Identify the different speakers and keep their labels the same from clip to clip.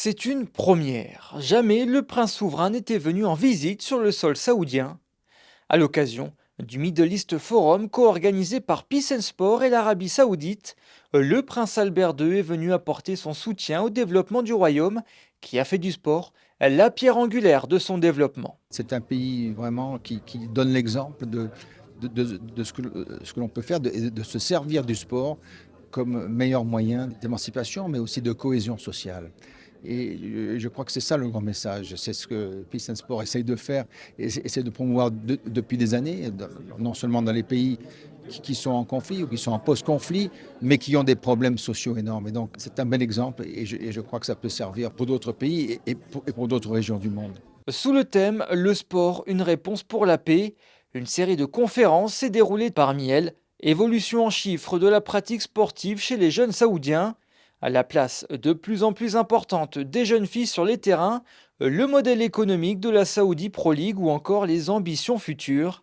Speaker 1: C'est une première. Jamais le prince souverain n'était venu en visite sur le sol saoudien. À l'occasion du Middle East Forum co-organisé par Peace and Sport et l'Arabie Saoudite, le prince Albert II est venu apporter son soutien au développement du royaume, qui a fait du sport la pierre angulaire de son développement.
Speaker 2: C'est un pays vraiment qui donne l'exemple de ce que l'on peut faire, de se servir du sport comme meilleur moyen d'émancipation, mais aussi de cohésion sociale. Et je crois que c'est ça le grand message. C'est ce que Peace and Sport essaye de faire, essaie de promouvoir depuis des années, non seulement dans les pays qui sont en conflit ou qui sont en post-conflit, mais qui ont des problèmes sociaux énormes. Et donc c'est un bel exemple et je crois que ça peut servir pour d'autres pays et pour d'autres régions du monde.
Speaker 1: Sous le thème Le sport, une réponse pour la paix, une série de conférences s'est déroulée parmi elles. Évolution en chiffres de la pratique sportive chez les jeunes saoudiens, à la place de plus en plus importante des jeunes filles sur les terrains, le modèle économique de la Saudi Pro League ou encore les ambitions futures.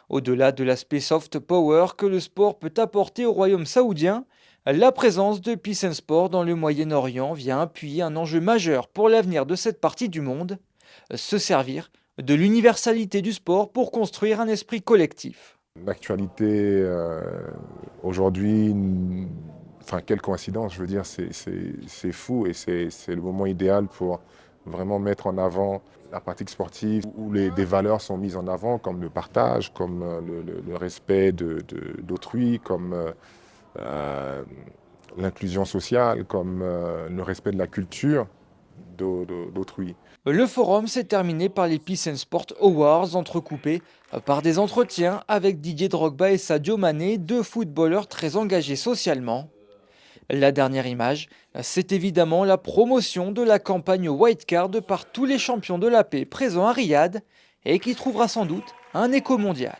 Speaker 1: Au-delà de l'aspect soft power que le sport peut apporter au royaume saoudien, la présence de Peace and Sport dans le Moyen-Orient vient appuyer un enjeu majeur pour l'avenir de cette partie du monde, se servir de l'universalité du sport pour construire un esprit collectif.
Speaker 3: L'actualité aujourd'hui, enfin quelle coïncidence, je veux dire, c'est fou et c'est le moment idéal pour vraiment mettre en avant la pratique sportive où des valeurs sont mises en avant comme le partage, comme le respect d'autrui, comme l'inclusion sociale, comme le respect de la culture d'autrui.
Speaker 1: Le forum s'est terminé par les Peace and Sport Awards entrecoupés par des entretiens avec Didier Drogba et Sadio Mané, deux footballeurs très engagés socialement. La dernière image, c'est évidemment la promotion de la campagne White Card par tous les champions de la paix présents à Riyad et qui trouvera sans doute un écho mondial.